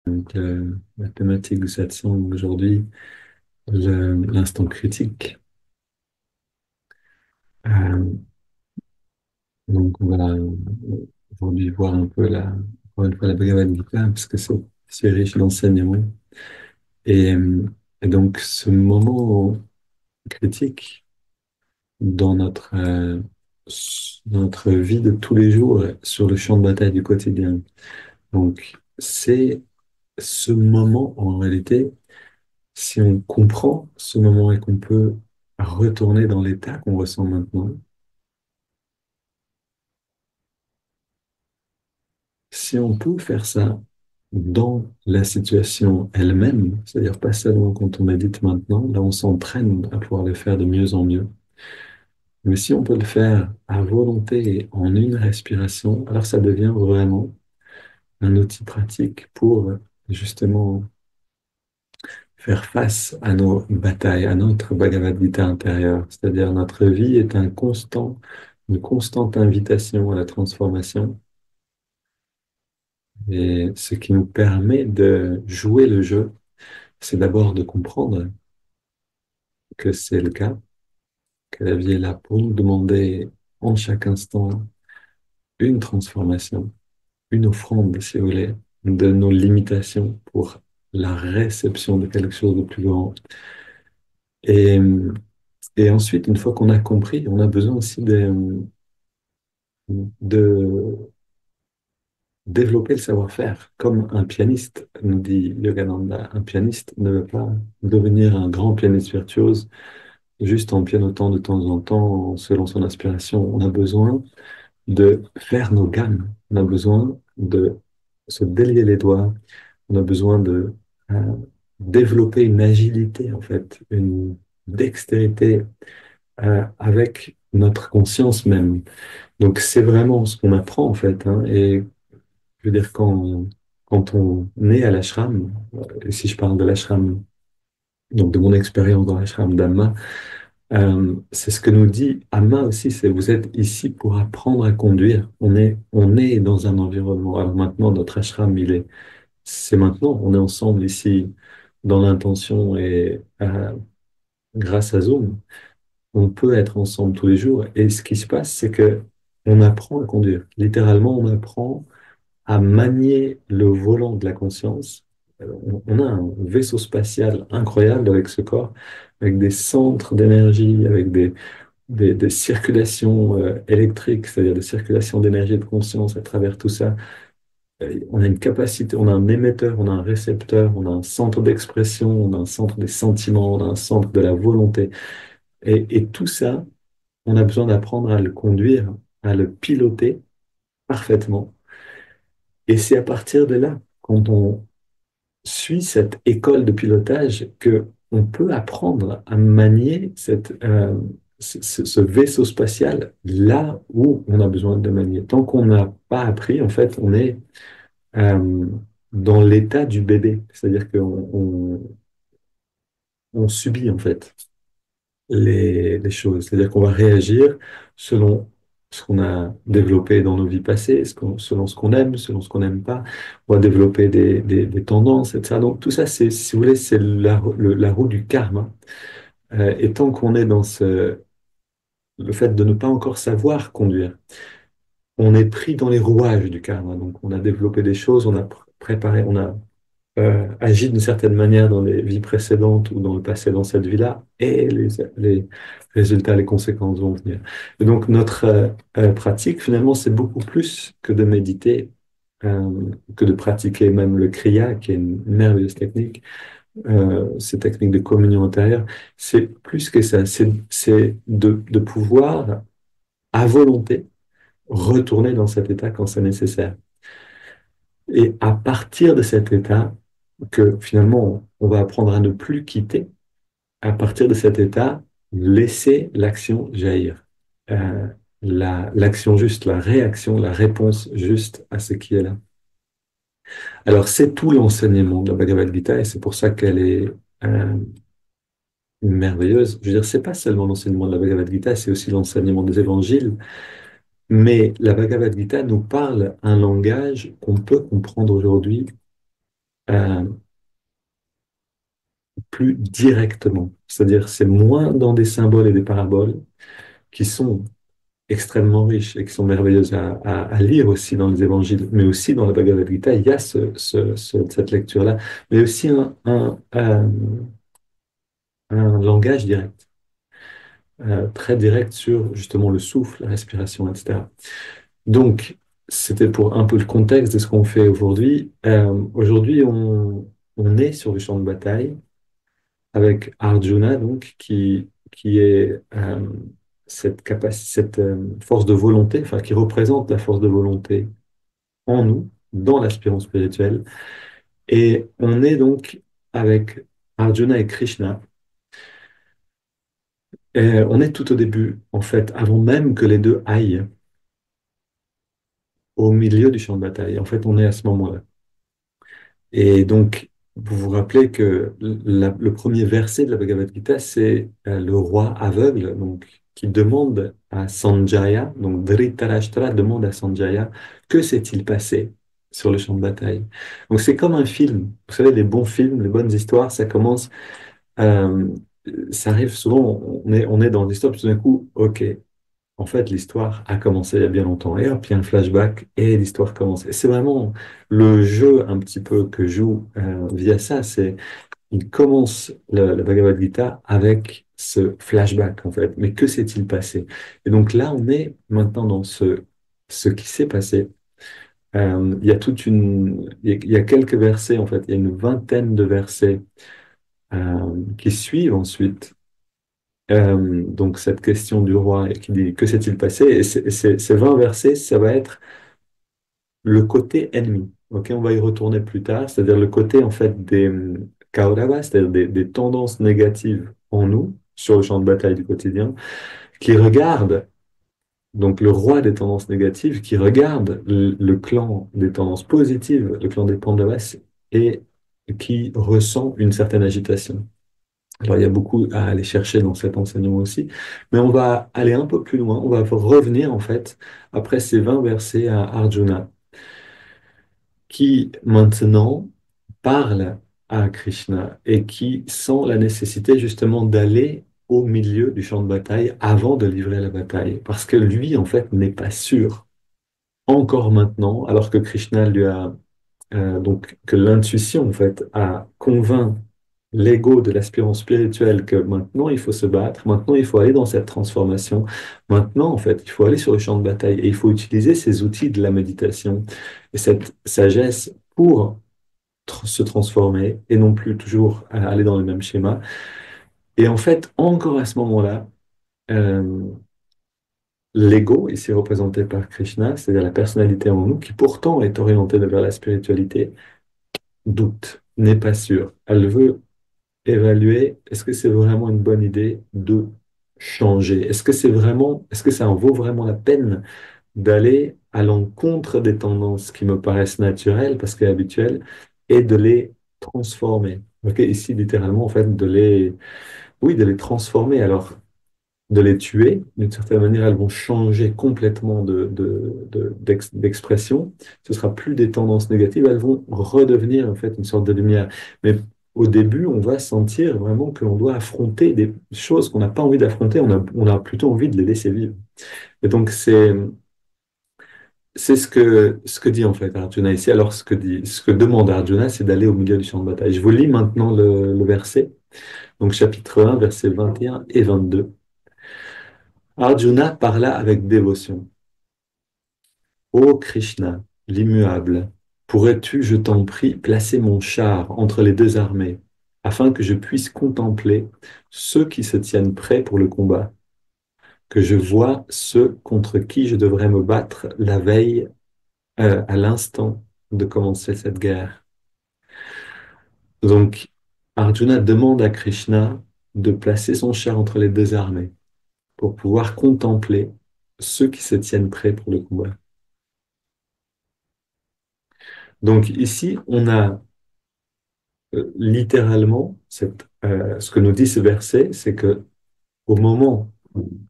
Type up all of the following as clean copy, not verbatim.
Donc, la thématique de cette saison aujourd'hui, l'instant critique. Euh, donc, on va aujourd'hui voir un peu encore une fois la Bhagavad Gita, parce que c'est riche d'enseignements. Et, euh, et donc, ce moment critique dans dans notre vie de tous les jours, sur le champ de bataille du quotidien. Donc, c'est ce moment, en réalité, si on comprend ce moment et qu'on peut retourner dans l'état qu'on ressent maintenant, si on peut faire ça dans la situation elle-même, c'est-à-dire pas seulement quand on médite maintenant, là on s'entraîne à pouvoir le faire de mieux en mieux, mais si on peut le faire à volonté et en une respiration, alors ça devient vraiment un outil pratique pour justement faire face à nos batailles, à notre Bhagavad Gita intérieur. C'est-à-dire notre vie est une constante invitation à la transformation. Et ce qui nous permet de jouer le jeu, c'est d'abord de comprendre que c'est le cas, que la vie est là pour nous demander en chaque instant une transformation, une offrande, si vous voulez, de nos limitations pour la réception de quelque chose de plus grand. Et, et ensuite, une fois qu'on a compris, on a besoin aussi de développer le savoir-faire. Comme un pianiste, nous dit Yogananda, un pianiste ne veut pas devenir un grand pianiste virtuose juste en pianotant de temps en temps selon son inspiration. On a besoin de faire nos gammes. On a besoin de se délier les doigts. On a besoin de euh, développer une agilité, en fait, une dextérité avec notre conscience même. Donc, c'est vraiment ce qu'on apprend, en fait, hein. Et je veux dire, quand on est à l'ashram, et si je parle de l'ashram, donc de mon expérience dans l'ashram d'Amma, c'est ce que nous dit Amma aussi, c'est vous êtes ici pour apprendre à conduire. On est dans un environnement. Alors maintenant, notre ashram, c'est maintenant, on est ensemble ici dans l'intention et grâce à Zoom, on peut être ensemble tous les jours. Et ce qui se passe, c'est que on apprend à conduire. Littéralement, on apprend à manier le volant de la conscience. On a un vaisseau spatial incroyable avec ce corps, avec des centres d'énergie, avec des circulations électriques, c'est-à-dire des circulations d'énergie et de conscience à travers tout ça. On a une capacité, on a un émetteur, on a un récepteur, on a un centre d'expression, on a un centre des sentiments, on a un centre de la volonté. Et tout ça, on a besoin d'apprendre à le conduire, à le piloter parfaitement. Et c'est à partir de là, quand on suit cette école de pilotage, que on peut apprendre à manier ce vaisseau spatial là où on a besoin de le manier. Tant qu'on n'a pas appris, en fait, on est euh, dans l'état du bébé. C'est-à-dire on subit, en fait, les choses. C'est-à-dire qu'on va réagir selon ce qu'on a développé dans nos vies passées, selon ce qu'on aime, selon ce qu'on n'aime pas. On va développer des tendances, etc. Donc tout ça, c'est, si vous voulez, c'est la roue du karma. Et tant qu'on est dans le fait de ne pas encore savoir conduire, on est pris dans les rouages du karma. Donc on a développé des choses, on a préparé, on a agit d'une certaine manière dans les vies précédentes ou dans le passé dans cette vie-là, et les résultats, les conséquences vont venir. Et donc notre pratique, finalement, c'est beaucoup plus que de méditer, que de pratiquer même le kriya, qui est une merveilleuse technique, ces techniques de communion intérieure. C'est plus que ça, c'est de pouvoir, à volonté, retourner dans cet état quand c'est nécessaire. Et à partir de cet état, que finalement on va apprendre à ne plus quitter, à partir de cet état, laisser l'action jaillir. Euh, L'action juste, la réaction, la réponse juste à ce qui est là. Alors c'est tout l'enseignement de la Bhagavad Gita et c'est pour ça qu'elle est merveilleuse. Je veux dire, c'est pas seulement l'enseignement de la Bhagavad Gita, c'est aussi l'enseignement des évangiles, mais la Bhagavad Gita nous parle un langage qu'on peut comprendre aujourd'hui euh, plus directement. C'est-à-dire, c'est moins dans des symboles et des paraboles qui sont extrêmement riches et qui sont merveilleuses à lire aussi dans les évangiles, mais aussi dans la Bhagavad Gita, il y a cette lecture-là, mais aussi un langage direct, très direct sur justement le souffle, la respiration, etc. Donc, c'était pour un peu le contexte de ce qu'on fait aujourd'hui. Aujourd'hui, on est sur le champ de bataille avec Arjuna, donc, qui est cette cette force de volonté, enfin, qui représente la force de volonté en nous, dans l'aspirant spirituel. Et on est donc avec Arjuna et Krishna. Et on est tout au début, en fait, avant même que les deux aillent au milieu du champ de bataille. En fait, on est à ce moment-là. Et donc, vous vous rappelez que le premier verset de la Bhagavad Gita, c'est le roi aveugle, donc, qui demande à Sanjaya, donc Dhritarashtra demande à Sanjaya, que s'est-il passé sur le champ de bataille? Donc, c'est comme un film. Vous savez, les bons films, les bonnes histoires, ça commence, euh, ça arrive souvent, on est dans l'histoire, puis tout d'un coup, ok, en fait, l'histoire a commencé il y a bien longtemps. Et hop, il y a un flashback et l'histoire commence. Et c'est vraiment le jeu un petit peu que joue via ça. C'est, il commence la Bhagavad Gita avec ce flashback, en fait. Mais que s'est-il passé? Et donc là, on est maintenant dans ce qui s'est passé. Il y a il y a quelques versets, en fait. Il y a une vingtaine de versets qui suivent ensuite donc cette question du roi qui dit que s'est-il passé? Et ces 20 versets, ça va être le côté ennemi. Ok, on va y retourner plus tard, c'est-à-dire le côté en fait des Kauravas, c'est-à-dire des tendances négatives en nous sur le champ de bataille du quotidien, qui regardent donc le roi des tendances négatives, qui regarde le clan des tendances positives, le clan des Pandavas, et qui ressent une certaine agitation. Alors, il y a beaucoup à aller chercher dans cet enseignement aussi, mais on va aller un peu plus loin. On va revenir, en fait, après ces 20 versets à Arjuna, qui maintenant parle à Krishna et qui sent la nécessité justement d'aller au milieu du champ de bataille avant de livrer la bataille. Parce que lui, en fait, n'est pas sûr encore maintenant, alors que Krishna lui a donc que l'intuition, en fait, a convainc l'ego de l'aspirant spirituel que maintenant il faut se battre, maintenant il faut aller dans cette transformation, maintenant en fait il faut aller sur le champ de bataille et il faut utiliser ces outils de la méditation et cette sagesse pour se transformer et non plus toujours aller dans le même schéma. Et en fait, encore à ce moment-là, euh, l'ego, ici représenté par Krishna, c'est-à-dire la personnalité en nous, qui pourtant est orientée vers la spiritualité, doute, n'est pas sûre. Elle veut évaluer, est-ce que c'est vraiment une bonne idée de changer? Est-ce que ça en vaut vraiment la peine d'aller à l'encontre des tendances qui me paraissent naturelles, parce que habituelles, et de les transformer? Ok, ici, littéralement, en fait, oui, de les transformer. Alors, de les tuer. D'une certaine manière, elles vont changer complètement d'expression. Ce sera plus des tendances négatives, elles vont redevenir en fait une sorte de lumière. Mais au début, on va sentir vraiment que l'on doit affronter des choses qu'on n'a pas envie d'affronter, on a plutôt envie de les laisser vivre. Et donc, c'est ce que dit en fait Arjuna ici. Alors, ce que demande Arjuna, c'est d'aller au milieu du champ de bataille. Je vous lis maintenant le verset. Donc, chapitre 1, versets 21 et 22. Arjuna parla avec dévotion. Ô Krishna, l'immuable, pourrais-tu, je t'en prie, placer mon char entre les deux armées, afin que je puisse contempler ceux qui se tiennent prêts pour le combat, que je vois ceux contre qui je devrais me battre la veille, à l'instant de commencer cette guerre. Donc, Arjuna demande à Krishna de placer son char entre les deux armées pour pouvoir contempler ceux qui se tiennent prêts pour le combat. Donc ici, on a littéralement, ce que nous dit ce verset, c'est que au moment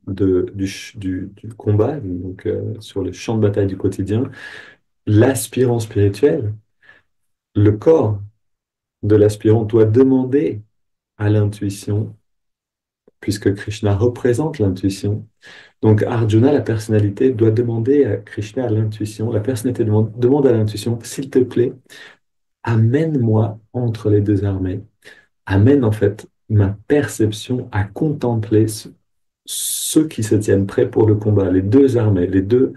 du combat, donc sur le champ de bataille du quotidien, l'aspirant spirituel, le corps, de l'aspirant doit demander à l'intuition, puisque Krishna représente l'intuition. Donc Arjuna, la personnalité, doit demander à Krishna, à l'intuition, la personnalité demande à l'intuition, s'il te plaît, amène-moi entre les deux armées, amène en fait ma perception à contempler ceux qui se tiennent prêts pour le combat, les deux armées, les deux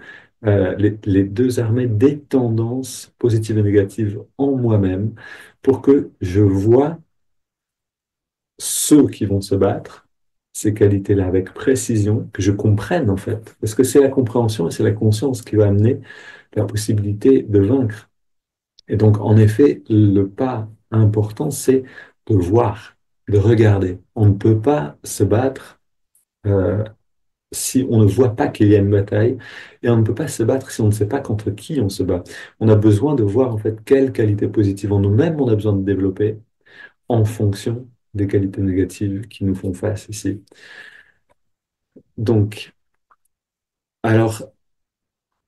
armées des tendances positives et négatives en moi-même, pour que je vois ceux qui vont se battre, ces qualités-là avec précision, que je comprenne en fait. Parce que c'est la compréhension et c'est la conscience qui va amener la possibilité de vaincre. Et donc, en effet, le pas important, c'est de voir, de regarder. On ne peut pas se battre euh, si on ne voit pas qu'il y a une bataille, et on ne peut pas se battre si on ne sait pas contre qui on se bat. On a besoin de voir en fait quelles qualités positives en nous-mêmes on a besoin de développer en fonction des qualités négatives qui nous font face ici. Donc, alors,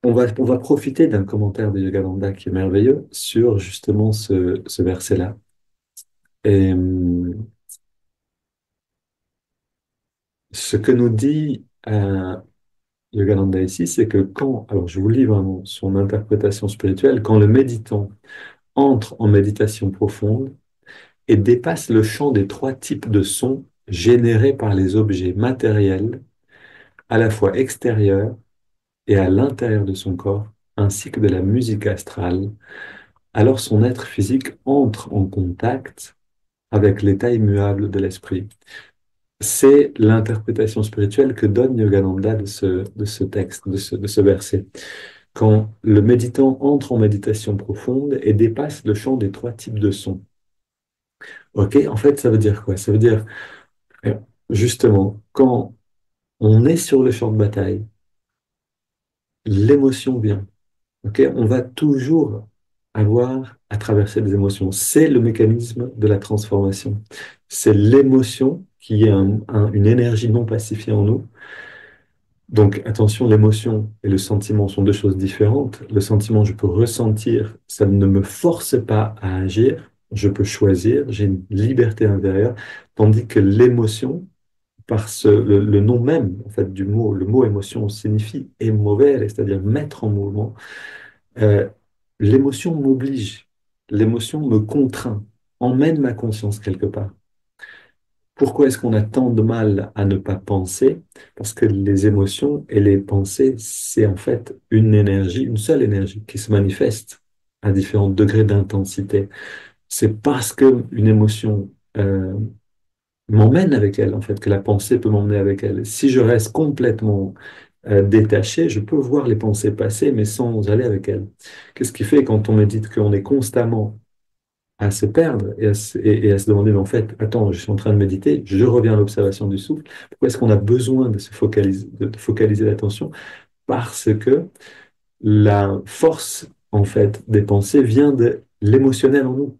on va profiter d'un commentaire de Yogananda qui est merveilleux sur justement ce verset-là. Et ce que nous dit Yogananda ici, c'est que quand, alors je vous lis vraiment son interprétation spirituelle, quand le méditant entre en méditation profonde et dépasse le champ des trois types de sons générés par les objets matériels, à la fois extérieurs et à l'intérieur de son corps, ainsi que de la musique astrale, alors son être physique entre en contact avec l'état immuable de l'esprit. C'est l'interprétation spirituelle que donne Yogananda de ce texte, de ce verset. Quand le méditant entre en méditation profonde et dépasse le champ des trois types de sons. Ok, en fait, ça veut dire quoi? Ça veut dire, euh, justement, quand on est sur le champ de bataille, l'émotion vient. Ok, on va toujours avoir à traverser des émotions. C'est le mécanisme de la transformation. C'est l'émotion qui est une énergie non pacifiée en nous. Donc attention, l'émotion et le sentiment sont deux choses différentes. Le sentiment, je peux ressentir, ça ne me force pas à agir. Je peux choisir, j'ai une liberté intérieure, tandis que l'émotion, le nom même en fait, du mot, le mot émotion signifie émover, c'est-à-dire mettre en mouvement. Euh, L'émotion m'oblige, l'émotion me contraint, emmène ma conscience quelque part. Pourquoi est-ce qu'on a tant de mal à ne pas penser? Parce que les émotions et les pensées, c'est en fait une énergie, une seule énergie qui se manifeste à différents degrés d'intensité. C'est parce que une émotion m'emmène avec elle, en fait, que la pensée peut m'emmener avec elle. Si je reste complètement détaché, je peux voir les pensées passer, mais sans aller avec elles. Qu'est-ce qui fait quand on médite qu'on est constamment à se perdre et à se demander, mais en fait, attends, je suis en train de méditer, je reviens à l'observation du souffle. Pourquoi est-ce qu'on a besoin de se focaliser, de focaliser l'attention? Parce que la force, en fait, des pensées vient de l'émotionnel en nous.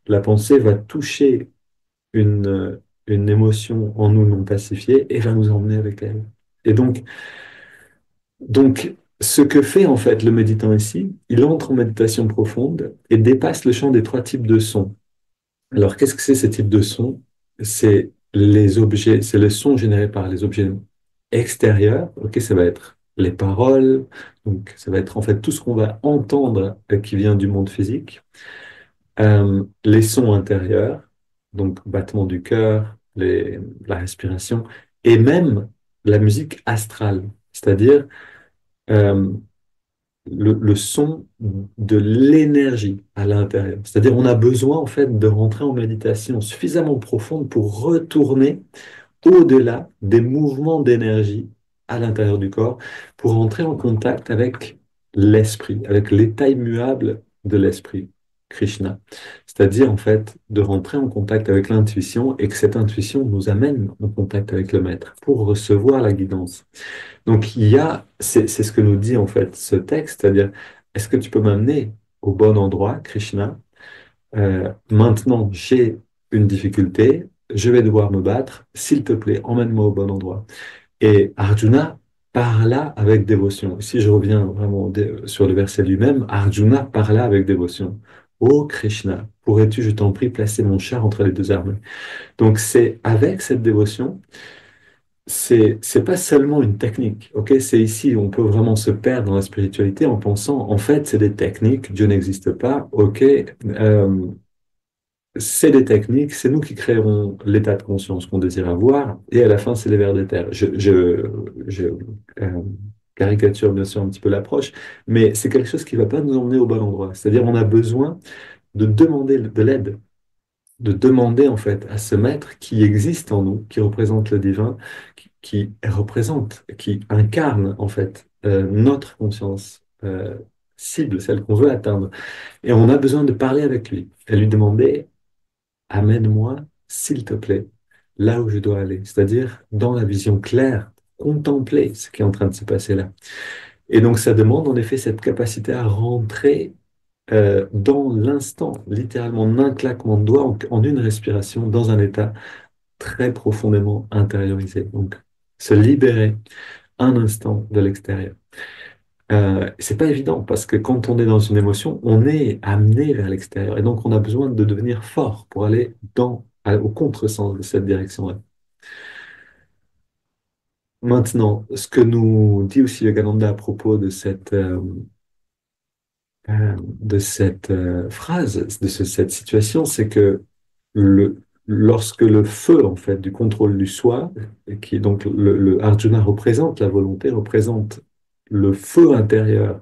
La pensée va toucher une émotion en nous non pacifiée et va nous emmener avec elle. Et donc, ce que fait en fait le méditant ici, il entre en méditation profonde et dépasse le champ des trois types de sons. Alors, qu'est-ce que c'est ces types de sons? C'est les objets, c'est le son généré par les objets extérieurs. Ok, ça va être les paroles, donc ça va être en fait tout ce qu'on va entendre qui vient du monde physique. Les sons intérieurs, donc battement du cœur, la respiration, et même la musique astrale, c'est-à-dire euh, le son de l'énergie à l'intérieur. C'est-à-dire on a besoin en fait de rentrer en méditation suffisamment profonde pour retourner au-delà des mouvements d'énergie à l'intérieur du corps, pour entrer en contact avec l'esprit, avec l'état immuable de l'esprit, Krishna. C'est-à-dire, en fait, de rentrer en contact avec l'intuition et que cette intuition nous amène en contact avec le maître pour recevoir la guidance. Donc, c'est ce que nous dit, en fait, ce texte, c'est-à-dire, est-ce que tu peux m'amener au bon endroit, Krishna? Maintenant, j'ai une difficulté, je vais devoir me battre, s'il te plaît, emmène-moi au bon endroit. Et Arjuna parla avec dévotion. Si je reviens vraiment sur le verset lui-même, Arjuna parla avec dévotion. Ô Krishna, pourrais-tu, je t'en prie, placer mon char entre les deux armées? Donc c'est avec cette dévotion, c'est pas seulement une technique, ok? C'est ici, on peut vraiment se perdre dans la spiritualité en pensant, en fait, c'est des techniques, Dieu n'existe pas, ok? C'est des techniques, c'est nous qui créerons l'état de conscience qu'on désire avoir, et à la fin, c'est les vers de terre. Je caricature bien sûr un petit peu l'approche, mais c'est quelque chose qui va pas nous emmener au bon endroit. C'est-à-dire, on a besoin de demander de l'aide, de demander en fait à ce maître qui existe en nous, qui représente le divin, qui représente, qui incarne en fait notre conscience cible, celle qu'on veut atteindre. Et on a besoin de parler avec lui et lui demander, amène-moi, s'il te plaît, là où je dois aller, c'est-à-dire dans la vision claire, contempler ce qui est en train de se passer là. Et donc ça demande en effet cette capacité à rentrer dans l'instant, littéralement en un claquement de doigts, en une respiration, dans un état très profondément intériorisé. Donc, se libérer un instant de l'extérieur. C'est pas évident parce que quand on est dans une émotion, on est amené vers l'extérieur et donc on a besoin de devenir fort pour aller au contresens de cette direction-là. Maintenant, ce que nous dit aussi Yogananda à propos de cette phrase, cette situation, c'est que lorsque le feu en fait du contrôle du soi, et qui est donc le Arjuna représente la volonté, représente le feu intérieur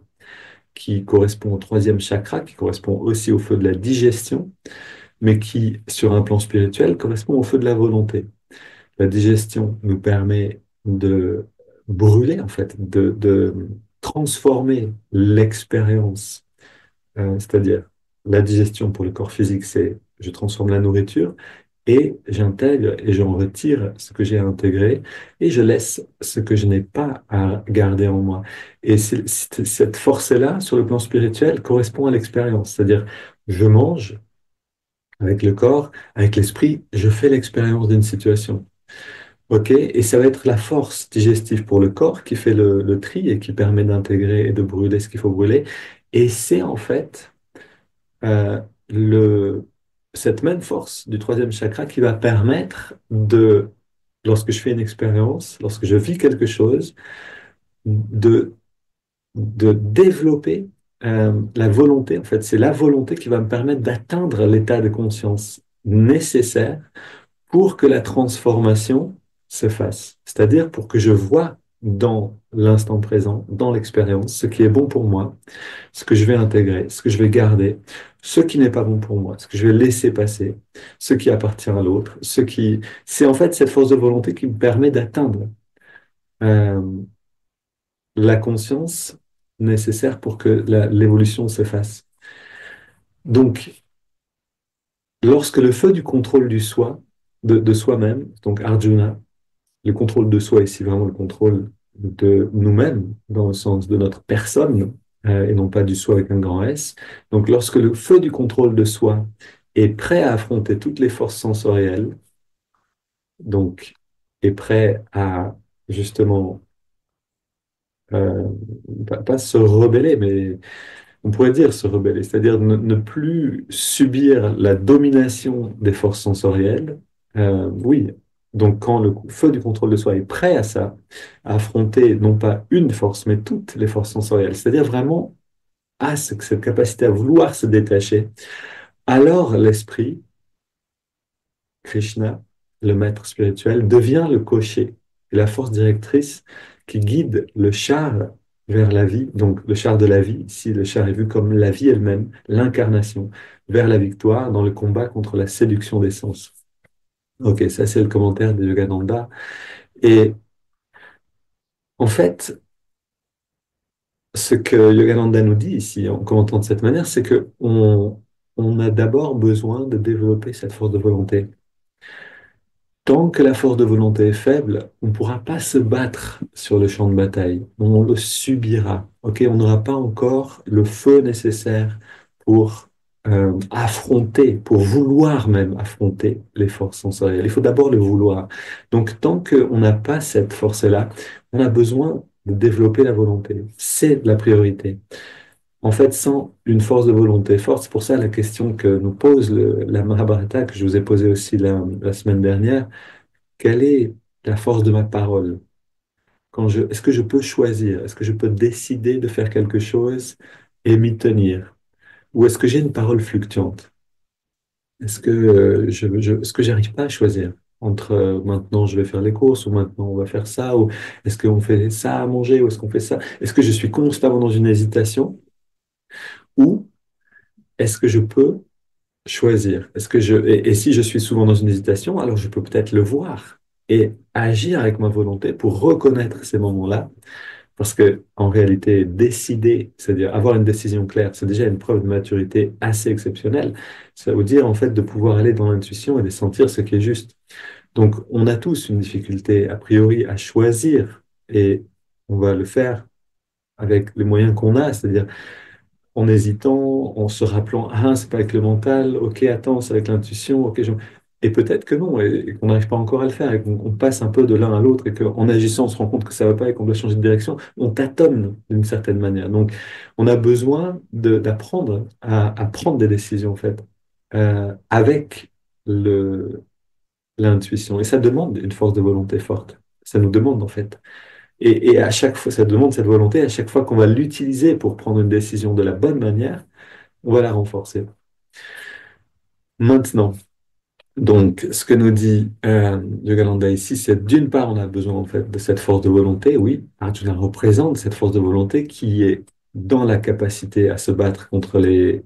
qui correspond au troisième chakra, qui correspond aussi au feu de la digestion, mais qui, sur un plan spirituel, correspond au feu de la volonté. La digestion nous permet de brûler, en fait, de transformer l'expérience, c'est-à-dire la digestion pour le corps physique, c'est je transforme la nourriture et j'intègre et j'en retire ce que j'ai à intégrer et je laisse ce que je n'ai pas à garder en moi. Et cette force-là, sur le plan spirituel, correspond à l'expérience, c'est-à-dire je mange avec le corps, avec l'esprit, je fais l'expérience d'une situation. OK? Et ça va être la force digestive pour le corps qui fait le tri et qui permet d'intégrer et de brûler ce qu'il faut brûler. Et c'est en fait euh, le, cette même force du troisième chakra qui va permettre lorsque je fais une expérience, lorsque je vis quelque chose, de, de développer la volonté. En fait, c'est la volonté qui va me permettre d'atteindre l'état de conscience nécessaire pour que la transformation se fasse. C'est-à-dire pour que je vois dans l'instant présent, dans l'expérience, ce qui est bon pour moi, ce que je vais intégrer, ce que je vais garder, ce qui n'est pas bon pour moi, ce que je vais laisser passer, ce qui appartient à l'autre, ce qui... C'est en fait cette force de volonté qui me permet d'atteindre euh, la conscience nécessaire pour que l'évolution se fasse. Donc, lorsque le feu du contrôle du soi, de soi-même, donc Arjuna, le contrôle de soi ici, vraiment le contrôle de nous-mêmes, dans le sens de notre personne, et non pas du soi avec un grand S. Donc, lorsque le feu du contrôle de soi est prêt à affronter toutes les forces sensorielles, donc est prêt à justement euh, pas se rebeller, mais on pourrait dire se rebeller, c'est-à-dire ne plus subir la domination des forces sensorielles. Oui, donc quand le feu du contrôle de soi est prêt à ça, à affronter non pas une force, mais toutes les forces sensorielles, c'est-à-dire vraiment à cette capacité à vouloir se détacher, alors l'esprit, Krishna, le maître spirituel, devient le cocher et la force directrice qui guide le char vers la vie, donc le char de la vie, ici le char est vu comme la vie elle-même, l'incarnation, vers la victoire dans le combat contre la séduction des sens. Ok, ça c'est le commentaire de Yogananda. Et en fait, ce que Yogananda nous dit ici en commentant de cette manière, c'est que on a d'abord besoin de développer cette force de volonté. Tant que la force de volonté est faible, on ne pourra pas se battre sur le champ de bataille. On le subira. Ok, on n'aura pas encore le feu nécessaire pour affronter, pour vouloir même affronter les forces sensorielles. Il faut d'abord le vouloir. Donc, tant qu'on n'a pas cette force-là, on a besoin de développer la volonté. C'est la priorité. En fait, sans une force de volonté forte, c'est pour ça la question que nous pose la Mahabharata, que je vous ai posée aussi la semaine dernière, quelle est la force de ma parole? Est-ce que je peux choisir? Est-ce que je peux décider de faire quelque chose et m'y tenir? Ou est-ce que j'ai une parole fluctuante? Est-ce que j'arrive pas à choisir entre maintenant je vais faire les courses ou maintenant on va faire ça ou est-ce qu'on fait ça à manger ou est-ce qu'on fait ça? Est-ce que je suis constamment dans une hésitation ou est-ce que je peux choisir? Et si je suis souvent dans une hésitation, alors je peux peut-être le voir et agir avec ma volonté pour reconnaître ces moments-là. Parce que, en réalité, décider, c'est-à-dire avoir une décision claire, c'est déjà une preuve de maturité assez exceptionnelle. Ça veut dire, en fait, de pouvoir aller dans l'intuition et de sentir ce qui est juste. Donc, on a tous une difficulté, a priori, à choisir et on va le faire avec les moyens qu'on a, c'est-à-dire en hésitant, en se rappelant, ah, c'est pas avec le mental, ok, attends, c'est avec l'intuition, ok, et peut-être que non, et qu'on n'arrive pas encore à le faire, et qu'on passe un peu de l'un à l'autre, et qu'en agissant, on se rend compte que ça va pas et qu'on doit changer de direction, on tâtonne d'une certaine manière. Donc, on a besoin d'apprendre à prendre des décisions, en fait, avec l'intuition. Et ça demande une force de volonté forte. Ça nous demande, en fait. Et à chaque fois, ça demande cette volonté, à chaque fois qu'on va l'utiliser pour prendre une décision de la bonne manière, on va la renforcer. Maintenant, donc, ce que nous dit Yogananda ici, c'est d'une part, on a besoin en fait de cette force de volonté, oui, Arjuna représente cette force de volonté qui est dans la capacité à se battre contre les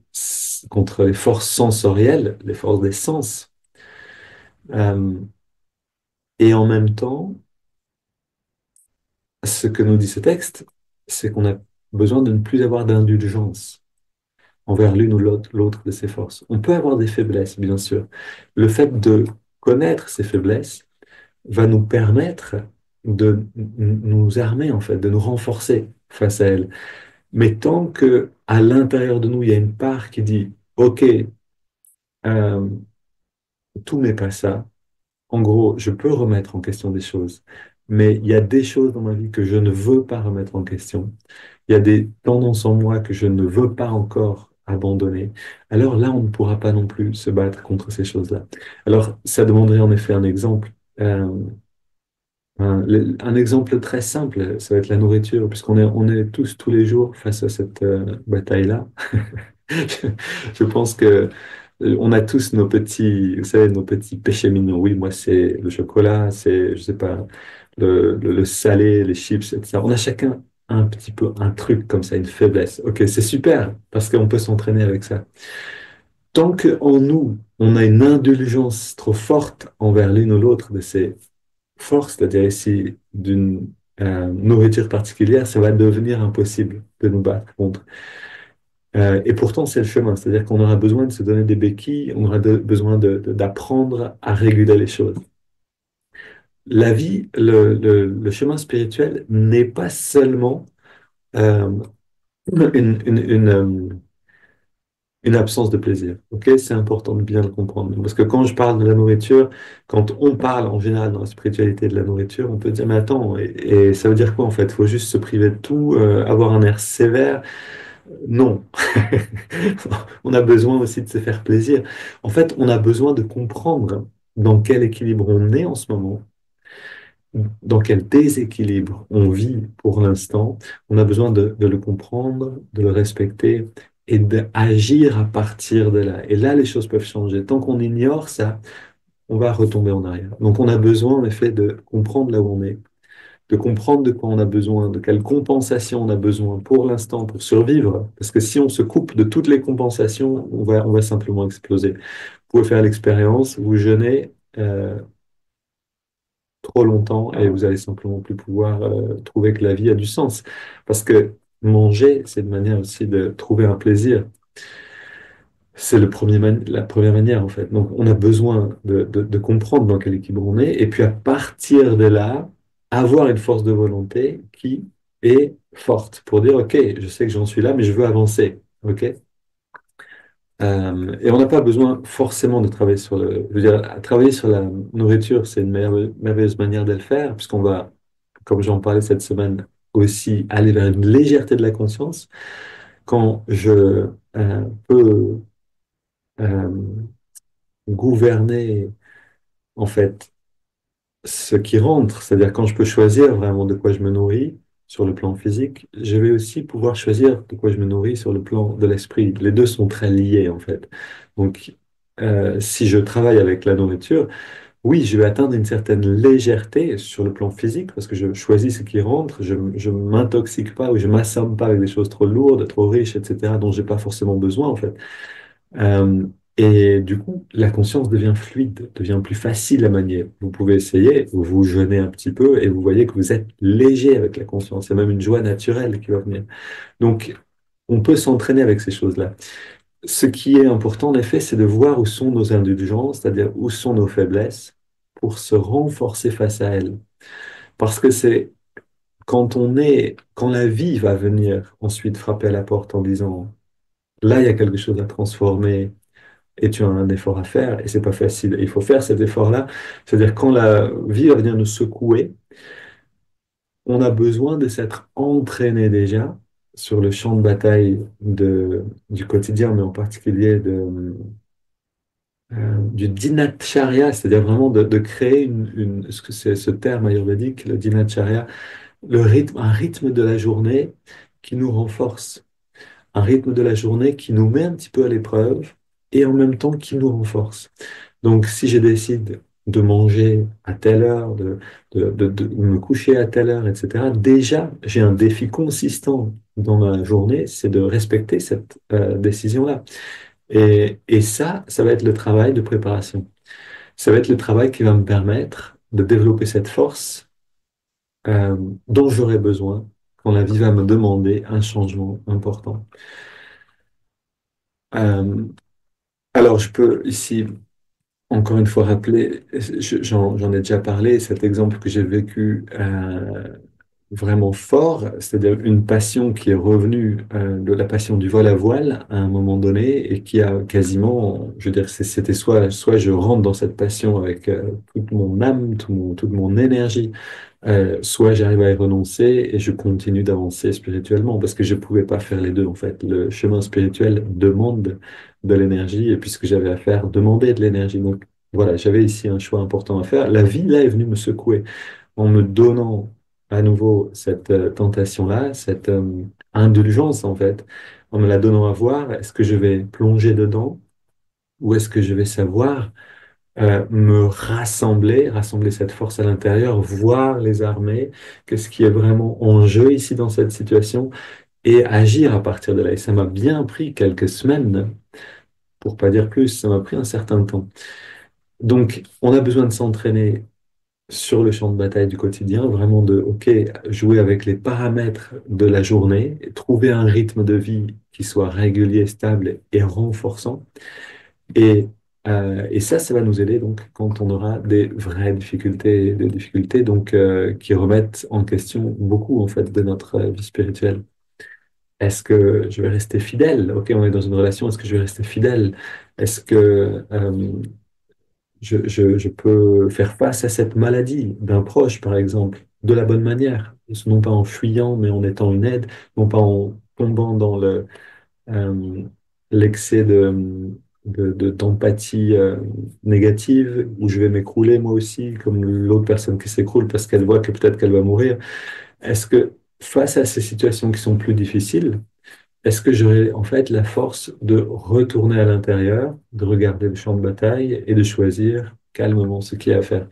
forces sensorielles, les forces des sens, Euh, et en même temps, ce que nous dit ce texte, c'est qu'on a besoin de ne plus avoir d'indulgence envers l'une ou l'autre de ces forces. On peut avoir des faiblesses, bien sûr. Le fait de connaître ces faiblesses va nous permettre de nous armer, en fait, de nous renforcer face à elles. Mais tant que à l'intérieur de nous, il y a une part qui dit, OK, euh, tout n'est pas ça. En gros, je peux remettre en question des choses, mais il y a des choses dans ma vie que je ne veux pas remettre en question. Il y a des tendances en moi que je ne veux pas encore abandonner. Alors là, on ne pourra pas non plus se battre contre ces choses-là. Alors, ça demanderait en effet un exemple. Euh, un exemple très simple, ça va être la nourriture, puisqu'on est tous les jours face à cette bataille-là. Je je pense que on a tous nos petits, vous savez, nos petits péchés mignons. Oui, moi, c'est le chocolat, c'est, je sais pas, le salé, les chips, etc. On a chacun un petit peu un truc comme ça, une faiblesse. Ok, c'est super, parce qu'on peut s'entraîner avec ça. Tant qu'en nous, on a une indulgence trop forte envers l'une ou l'autre de ces force, c'est-à-dire ici d'une nourriture particulière, ça va devenir impossible de nous battre contre. Et pourtant, c'est le chemin, c'est-à-dire qu'on aura besoin de se donner des béquilles, on aura besoin d'apprendre à réguler les choses. La vie, le chemin spirituel n'est pas seulement euh, une, une, une, euh, une absence de plaisir. Ok, c'est important de bien le comprendre. Parce que quand je parle de la nourriture, quand on parle en général dans la spiritualité de la nourriture, on peut dire, mais attends, et ça veut dire quoi en fait? Il faut juste se priver de tout, avoir un air sévère? Non. On a besoin aussi de se faire plaisir. En fait, on a besoin de comprendre dans quel équilibre on est en ce moment, dans quel déséquilibre on vit pour l'instant. On a besoin de le comprendre, de le respecter et d'agir à partir de là. Et là, les choses peuvent changer. Tant qu'on ignore ça, on va retomber en arrière. Donc, on a besoin, en effet, de comprendre là où on est, de comprendre de quoi on a besoin, de quelle compensation on a besoin pour l'instant pour survivre. Parce que si on se coupe de toutes les compensations, on va simplement exploser. Vous pouvez faire l'expérience, vous jeûnez, trop longtemps et vous allez simplement plus pouvoir trouver que la vie a du sens. Parce que manger, c'est une manière aussi de trouver un plaisir. C'est la première manière, en fait. Donc, on a besoin de comprendre dans quel équilibre on est et puis à partir de là, avoir une force de volonté qui est forte pour dire, OK, je sais que j'en suis là, mais je veux avancer. OK? Et on n'a pas besoin forcément de travailler sur je veux dire, travailler sur la nourriture, c'est une merveilleuse manière de le faire, puisqu'on va, comme j'en parlais cette semaine, aussi aller vers une légèreté de la conscience. quand je peux euh, gouverner en fait ce qui rentre, c'est-à-dire quand je peux choisir vraiment de quoi je me nourris sur le plan physique, je vais aussi pouvoir choisir de quoi je me nourris sur le plan de l'esprit. Les deux sont très liés en fait. Donc, si je travaille avec la nourriture, oui, je vais atteindre une certaine légèreté sur le plan physique parce que je choisis ce qui rentre, je ne m'intoxique pas ou je m'assomme pas avec des choses trop lourdes, trop riches, etc., dont j'ai pas forcément besoin en fait. Euh, et du coup, la conscience devient fluide, devient plus facile à manier. Vous pouvez essayer, vous jeûnez un petit peu et vous voyez que vous êtes léger avec la conscience. Il y a même une joie naturelle qui va venir. Donc, on peut s'entraîner avec ces choses-là. Ce qui est important, en effet, c'est de voir où sont nos indulgences, c'est-à-dire où sont nos faiblesses, pour se renforcer face à elles. Parce que c'est quand la vie va venir ensuite frapper à la porte en disant, là, il y a quelque chose à transformer, et tu as un effort à faire et c'est pas facile. Il faut faire cet effort-là. C'est-à-dire quand la vie va venir nous secouer, on a besoin de s'être entraîné déjà sur le champ de bataille du quotidien, mais en particulier du dinacharya, c'est-à-dire vraiment de créer ce que c'est ce terme ayurvédique, le dinacharya, un rythme de la journée qui nous renforce, un rythme de la journée qui nous met un petit peu à l'épreuve et en même temps qui nous renforce. Donc, si je décide de manger à telle heure, de me coucher à telle heure, etc., déjà, j'ai un défi consistant dans ma journée, c'est de respecter cette décision-là. Et ça va être le travail de préparation. Ça va être le travail qui va me permettre de développer cette force euh, dont j'aurai besoin quand la vie va me demander un changement important. Euh, alors, je peux ici encore une fois rappeler, j'en ai déjà parlé, cet exemple que j'ai vécu vraiment fort, c'est-à-dire une passion qui est revenue de la passion du vol à voile à un moment donné et qui a quasiment, je veux dire, c'était soit je rentre dans cette passion avec toute mon âme, toute mon énergie, soit j'arrive à y renoncer et je continue d'avancer spirituellement parce que je ne pouvais pas faire les deux en fait. Le chemin spirituel demande de l'énergie et puisque j'avais à faire, demander de l'énergie. Donc voilà, j'avais ici un choix important à faire. La vie là est venue me secouer en me donnant à nouveau cette tentation-là, cette indulgence en fait, en me la donnant à voir. Est-ce que je vais plonger dedans ou est-ce que je vais savoir me rassembler cette force à l'intérieur, voir les armées, qu'est-ce qui est vraiment en jeu ici dans cette situation, et agir à partir de là. Et ça m'a bien pris quelques semaines, pour pas dire plus, ça m'a pris un certain temps. Donc, on a besoin de s'entraîner sur le champ de bataille du quotidien, vraiment OK, jouer avec les paramètres de la journée, trouver un rythme de vie qui soit régulier, stable et renforçant. Et ça va nous aider donc quand on aura des vraies difficultés, des difficultés donc qui remettent en question beaucoup en fait de notre vie spirituelle. Est-ce que je vais rester fidèle? OK, on est dans une relation, est-ce que je vais rester fidèle? Est-ce que je peux faire face à cette maladie d'un proche, par exemple, de la bonne manière, non pas en fuyant, mais en étant une aide, non pas en tombant dans euh, l'excès d'empathie négative, où je vais m'écrouler moi aussi, comme l'autre personne qui s'écroule parce qu'elle voit que peut-être qu'elle va mourir. Est-ce que face à ces situations qui sont plus difficiles, est-ce que j'aurai en fait la force de retourner à l'intérieur, de regarder le champ de bataille et de choisir calmement ce qu'il y a à faire?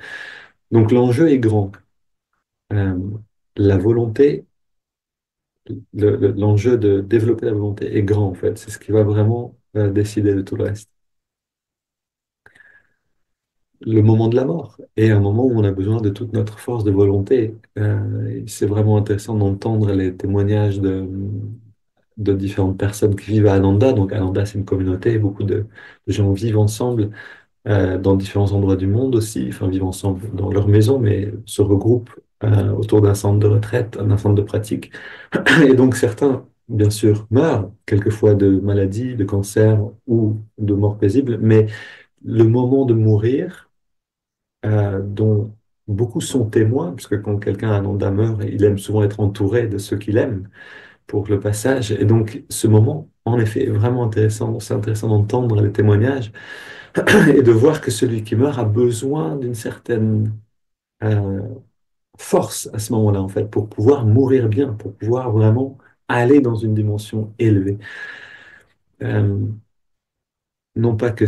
Donc l'enjeu est grand. Euh, la volonté, l'enjeu de développer la volonté est grand en fait. C'est ce qui va vraiment décider de tout le reste. Le moment de la mort est un moment où on a besoin de toute notre force de volonté. Et c'est vraiment intéressant d'entendre les témoignages de différentes personnes qui vivent à Ananda. Donc Ananda, c'est une communauté, beaucoup de gens vivent ensemble dans différents endroits du monde aussi, enfin vivent ensemble dans leur maison, mais se regroupent autour d'un centre de retraite, d'un centre de pratique. Et donc certains, bien sûr, meurent quelquefois de maladies, de cancer ou de mort paisible, mais le moment de mourir, dont beaucoup sont témoins, puisque quand quelqu'un a un Ananda meurt, il aime souvent être entouré de ceux qu'il aime. pour le passage. Et donc, ce moment, en effet, est vraiment intéressant. C'est intéressant d'entendre les témoignages et de voir que celui qui meurt a besoin d'une certaine euh, force à ce moment-là, en fait, pour pouvoir mourir bien, pour pouvoir vraiment aller dans une dimension élevée. Euh, non pas que...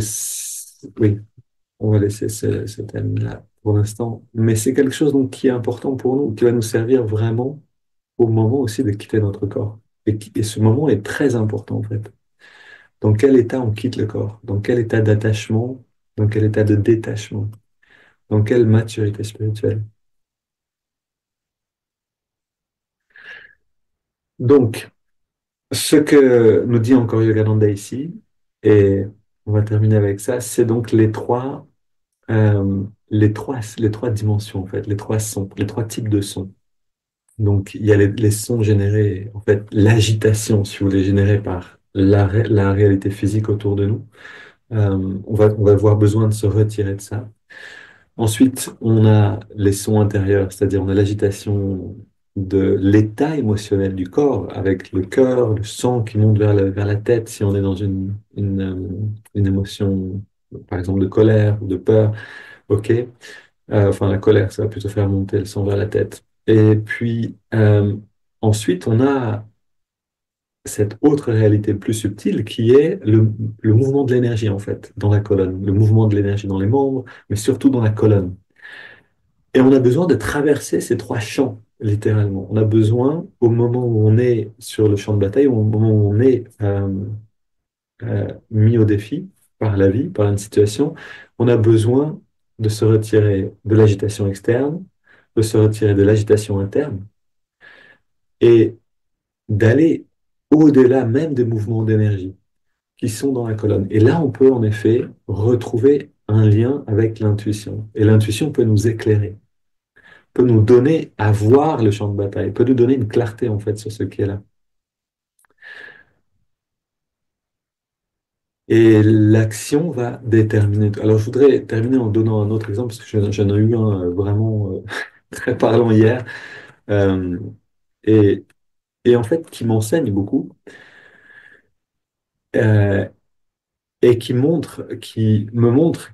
Oui, on va laisser ce thème-là pour l'instant, mais c'est quelque chose donc, qui est important pour nous, qui va nous servir vraiment au moment aussi de quitter notre corps. Et ce moment est très important, en fait. Dans quel état on quitte le corps? Dans quel état d'attachement? Dans quel état de détachement? Dans quelle maturité spirituelle? Donc, ce que nous dit encore Yogananda ici, et on va terminer avec ça, c'est donc les trois dimensions, en fait, les trois sons, les trois types de sons. Donc, il y a les sons générés, en fait, l'agitation, si vous voulez, générée par la réalité physique autour de nous. On va avoir besoin de se retirer de ça. Ensuite, on a les sons intérieurs, c'est-à-dire on a l'agitation de l'état émotionnel du corps, avec le cœur, le sang qui monte vers la tête si on est dans une émotion, par exemple, de colère ou de peur. OK. Enfin, la colère, ça va plutôt faire monter le sang vers la tête. Et puis, ensuite, on a cette autre réalité plus subtile qui est le mouvement de l'énergie, en fait, dans la colonne. Le mouvement de l'énergie dans les membres, mais surtout dans la colonne. Et on a besoin de traverser ces trois champs, littéralement. On a besoin, au moment où on est sur le champ de bataille, au moment où on est mis au défi par la vie, par une situation, on a besoin de se retirer de l'agitation externe, de se retirer de l'agitation interne et d'aller au-delà même des mouvements d'énergie qui sont dans la colonne. Et là, on peut en effet retrouver un lien avec l'intuition. Et l'intuition peut nous éclairer, peut nous donner à voir le champ de bataille, peut nous donner une clarté en fait sur ce qui est là. Et l'action va déterminer. Alors, je voudrais terminer en donnant un autre exemple, parce que j'en ai eu un vraiment très parlant hier, euh, et, et en fait qui m'enseigne beaucoup, euh, et qui nous montre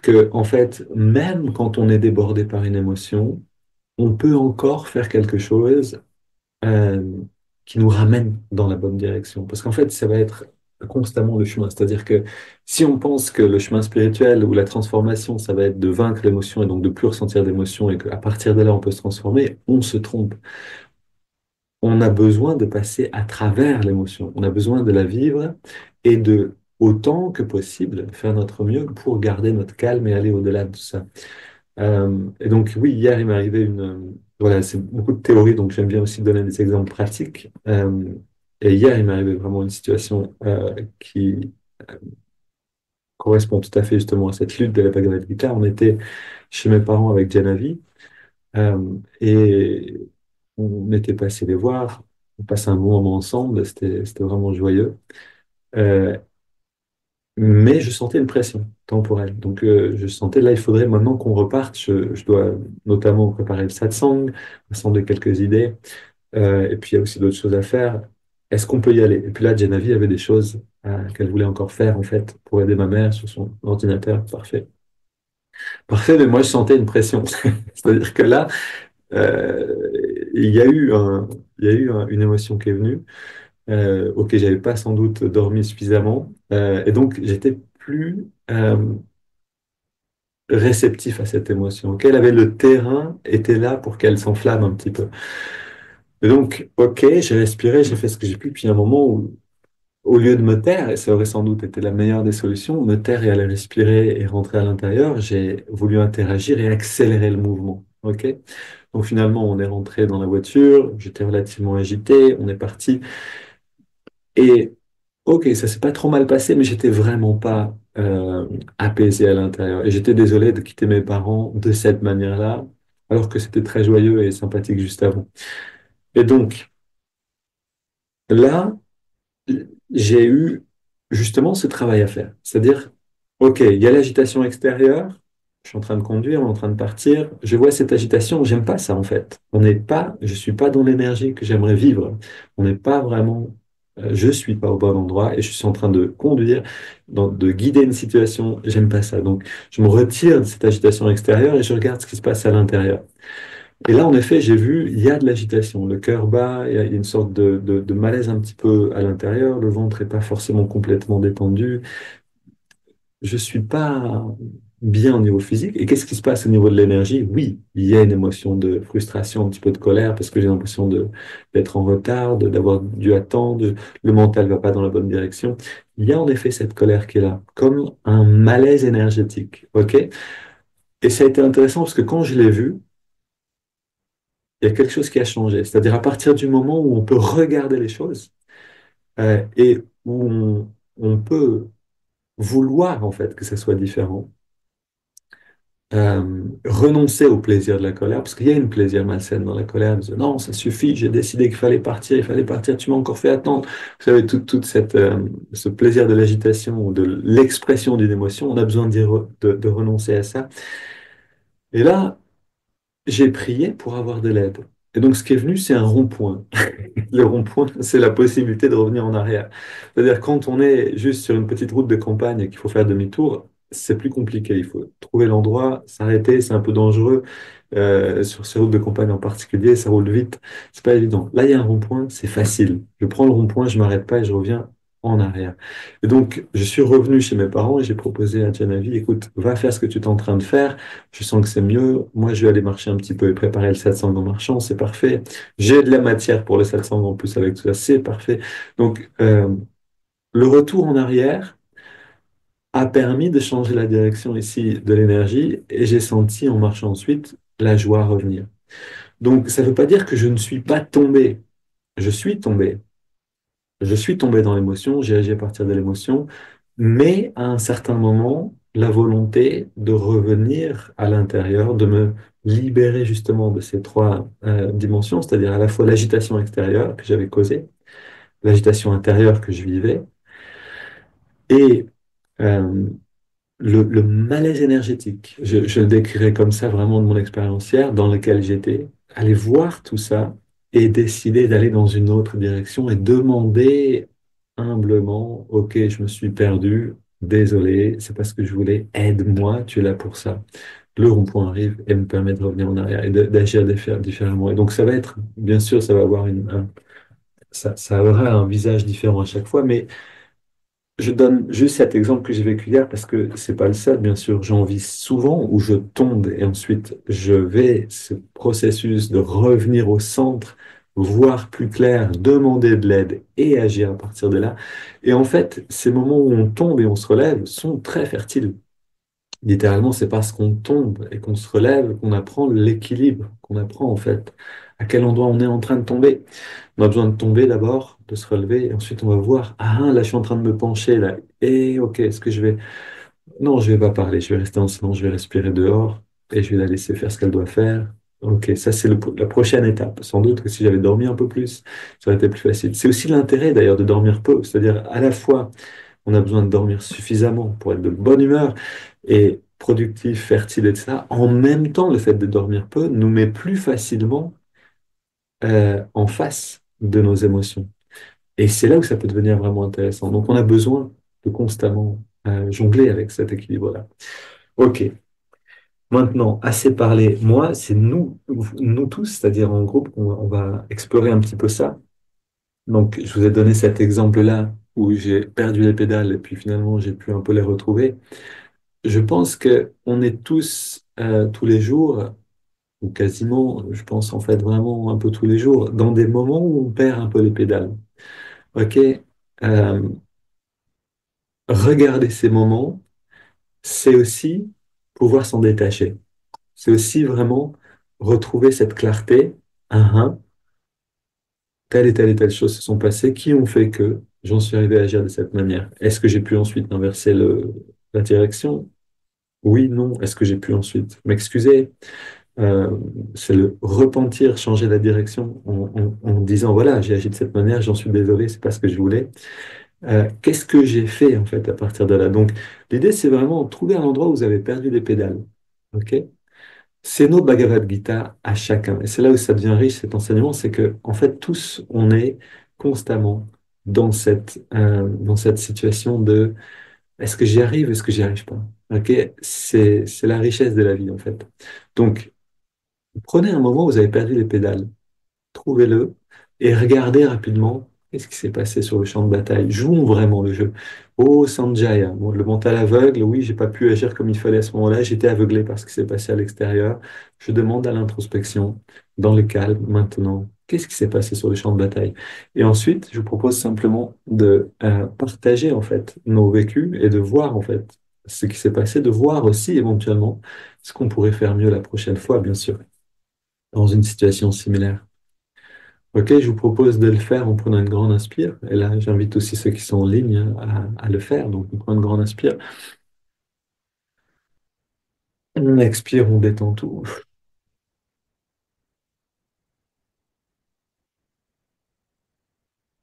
que, en fait, même quand on est débordé par une émotion, on peut encore faire quelque chose euh, qui nous ramène dans la bonne direction. Parce qu'en fait, ça va être constamment le chemin. C'est-à-dire que si on pense que le chemin spirituel ou la transformation, ça va être de vaincre l'émotion et donc de plus ressentir d'émotion et qu'à partir de là, on peut se transformer, on se trompe. On a besoin de passer à travers l'émotion. On a besoin de la vivre et de, autant que possible, faire notre mieux pour garder notre calme et aller au-delà de tout ça. Et donc, oui, hier, il m'est arrivé voilà, c'est beaucoup de théorie, donc j'aime bien aussi donner des exemples pratiques. Et hier, il m'est arrivé vraiment une situation qui correspond tout à fait justement à cette lutte de la Bhagavad Gita. On était chez mes parents avec Janavi et on était passé les voir. On passait un bon moment ensemble, c'était vraiment joyeux. Euh, mais je sentais une pression temporelle. Donc, je sentais là, il faudrait maintenant qu'on reparte. Je dois notamment préparer le satsang, rassembler quelques idées. Et puis, il y a aussi d'autres choses à faire. Est-ce qu'on peut y aller? Et puis là, Geneviève avait des choses qu'elle voulait encore faire, en fait, pour aider ma mère sur son ordinateur. Parfait. Parfait, mais moi, je sentais une pression. C'est-à-dire que là, euh, il y a eu une émotion qui est venue, auquel j'avais pas sans doute dormi suffisamment. Et donc, j'étais plus réceptif à cette émotion. Qu'elle avait le terrain, était là pour qu'elle s'enflamme un petit peu. Et donc, ok, j'ai respiré, j'ai fait ce que j'ai pu, puis il y a un moment où, au lieu de me taire, et ça aurait sans doute été la meilleure des solutions, me taire et aller respirer et rentrer à l'intérieur, j'ai voulu interagir et accélérer le mouvement. Ok? Donc finalement, on est rentré dans la voiture, j'étais relativement agité, on est parti. Et ok, ça s'est pas trop mal passé, mais j'étais vraiment pas apaisé à l'intérieur. Et j'étais désolé de quitter mes parents de cette manière-là, alors que c'était très joyeux et sympathique juste avant. Et donc, là, j'ai eu justement ce travail à faire. C'est-à-dire, ok, il y a l'agitation extérieure, Je suis en train de conduire, on est en train de partir. Je vois cette agitation. J'aime pas ça, en fait. Je suis pas dans l'énergie que j'aimerais vivre. On n'est pas vraiment, je suis pas au bon endroit et je suis en train de conduire, de guider une situation. J'aime pas ça. Donc, je me retire de cette agitation extérieure et je regarde ce qui se passe à l'intérieur. Et là, en effet, j'ai vu, il y a de l'agitation. Le cœur bat, il y a une sorte de malaise un petit peu à l'intérieur. Le ventre est pas forcément complètement détendu. Je suis pas bien au niveau physique. Et qu'est-ce qui se passe au niveau de l'énergie? Oui, il y a une émotion de frustration, un petit peu de colère, parce que j'ai l'impression d'être en retard, d'avoir dû attendre, le mental va pas dans la bonne direction. Il y a en effet cette colère qui est là, comme un malaise énergétique. OK? Et ça a été intéressant parce que quand je l'ai vu, il y a quelque chose qui a changé. C'est-à-dire à partir du moment où on peut regarder les choses et où on peut vouloir en fait que ça soit différent, renoncer au plaisir de la colère, parce qu'il y a une plaisir malsaine dans la colère, de dire, non, ça suffit, j'ai décidé qu'il fallait partir, tu m'as encore fait attendre. Vous savez, toute ce plaisir de l'agitation ou de l'expression d'une émotion, on a besoin de renoncer à ça. Et là, j'ai prié pour avoir de l'aide. Et donc, ce qui est venu, c'est un rond-point. Le rond-point, c'est la possibilité de revenir en arrière. C'est-à-dire, quand on est juste sur une petite route de campagne et qu'il faut faire demi-tour, c'est plus compliqué. Il faut trouver l'endroit, s'arrêter, c'est un peu dangereux. Sur ces routes de campagne en particulier, ça roule vite. C'est pas évident. Là, il y a un rond-point, c'est facile. Je prends le rond-point, je m'arrête pas et je reviens en arrière. Et donc, je suis revenu chez mes parents et j'ai proposé à Janavi, écoute, va faire ce que tu es en train de faire. Je sens que c'est mieux. Moi, je vais aller marcher un petit peu et préparer le satsang en marchant, c'est parfait. J'ai de la matière pour le satsang en plus avec tout ça, c'est parfait. Donc, le retour en arrière a permis de changer la direction ici de l'énergie et j'ai senti en marchant ensuite la joie revenir. Donc, ça ne veut pas dire que je ne suis pas tombé. Je suis tombé. Je suis tombé dans l'émotion, j'ai agi à partir de l'émotion, mais à un certain moment, la volonté de revenir à l'intérieur, de me libérer justement de ces trois dimensions, c'est-à-dire à la fois l'agitation extérieure que j'avais causée, l'agitation intérieure que je vivais, et euh, le malaise énergétique. Je le décrirais comme ça vraiment de mon expérience hier, dans lequel j'étais, aller voir tout ça et décider d'aller dans une autre direction et demander humblement, OK, je me suis perdu, désolé, c'est pas ce que je voulais, aide-moi, tu es là pour ça. Le rond-point arrive et me permet de revenir en arrière et d'agir différemment. Et donc ça va être, bien sûr, ça va avoir ça aura un visage différent à chaque fois, mais je donne juste cet exemple que j'ai vécu hier parce que c'est pas le seul, bien sûr. J'en vis souvent où je tombe et ensuite je vais ce processus de revenir au centre, voir plus clair, demander de l'aide et agir à partir de là. Et en fait, ces moments où on tombe et on se relève sont très fertiles. Littéralement, c'est parce qu'on tombe et qu'on se relève qu'on apprend l'équilibre, qu'on apprend en fait à quel endroit on est en train de tomber. On a besoin de tomber d'abord, de se relever, et ensuite on va voir, ah là je suis en train de me pencher là, et ok, est-ce que je vais... Non, je vais pas parler, je vais rester en silence, je vais respirer dehors, et je vais la laisser faire ce qu'elle doit faire. Ok, ça c'est la prochaine étape. Sans doute que si j'avais dormi un peu plus, ça aurait été plus facile. C'est aussi l'intérêt d'ailleurs de dormir peu, c'est-à-dire à la fois on a besoin de dormir suffisamment pour être de bonne humeur et productif, fertile, etc. En même temps, le fait de dormir peu nous met plus facilement en face de nos émotions. Et c'est là où ça peut devenir vraiment intéressant. Donc, on a besoin de constamment jongler avec cet équilibre-là. OK. Maintenant, assez parlé. Moi, c'est nous tous, c'est-à-dire en groupe, on va explorer un petit peu ça. Donc, je vous ai donné cet exemple-là où j'ai perdu les pédales et puis finalement, j'ai pu un peu les retrouver. Je pense que on est tous, tous les jours, ou quasiment, je pense en fait vraiment un peu tous les jours, dans des moments où on perd un peu les pédales. OK? Euh, Regarder ces moments, c'est aussi pouvoir s'en détacher. C'est aussi vraiment retrouver cette clarté. Ah, ah, telle et telle et telle chose se sont passées qui ont fait que j'en suis arrivé à agir de cette manière. Est-ce que j'ai pu ensuite inverser la direction? Oui, non. Est-ce que j'ai pu ensuite m'excuser? Euh, c'est le repentir, changer la direction en disant, voilà, j'ai agi de cette manière, j'en suis désolé, c'est pas ce que je voulais. Qu'est-ce que j'ai fait en fait à partir de là? Donc, l'idée, c'est vraiment trouver un endroit où vous avez perdu les pédales. OK? C'est notre Bhagavad Gita à chacun. Et c'est là où ça devient riche, cet enseignement, c'est que, en fait, tous, on est constamment dans cette situation de est-ce que j'y arrive, est-ce que j'y arrive pas? OK? C'est la richesse de la vie, en fait. Donc, prenez un moment où vous avez perdu les pédales, trouvez-le et regardez rapidement qu'est-ce qui s'est passé sur le champ de bataille. Jouons vraiment le jeu. Oh, Sanjaya, bon, le mental aveugle, oui, j'ai pas pu agir comme il fallait à ce moment-là, j'étais aveuglé par ce qui s'est passé à l'extérieur. Je demande à l'introspection, dans le calme, maintenant, qu'est-ce qui s'est passé sur le champ de bataille? Et ensuite, je vous propose simplement de partager en fait nos vécus et de voir en fait ce qui s'est passé, de voir aussi éventuellement ce qu'on pourrait faire mieux la prochaine fois, bien sûr, dans une situation similaire. Ok, je vous propose de le faire en prenant une grande inspire. Et là, j'invite aussi ceux qui sont en ligne à le faire. Donc, on prend une grande inspire. On expire, on détend tout.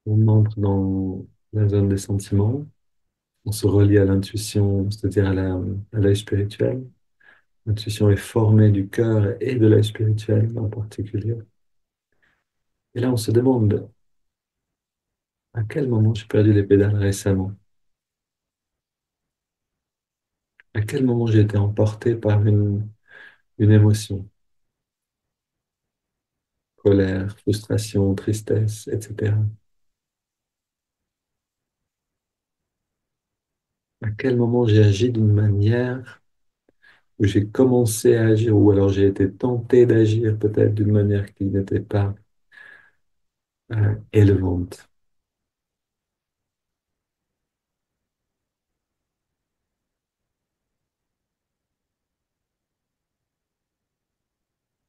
On entre dans la zone des sentiments. On se relie à l'intuition, c'est-à-dire à l'œil spirituel. L'intuition est formée du cœur et de l'œil spirituel en particulier. Et là, on se demande à quel moment j'ai perdu les pédales récemment? À quel moment j'ai été emporté par une émotion? Colère, frustration, tristesse, etc. À quel moment j'ai agi d'une manière où j'ai commencé à agir, ou alors j'ai été tenté d'agir peut-être d'une manière qui n'était pas élevante.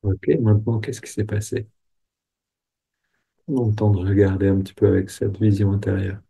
Ok, maintenant, qu'est-ce qui s'est passé? Prenons le temps de regarder un petit peu avec cette vision intérieure.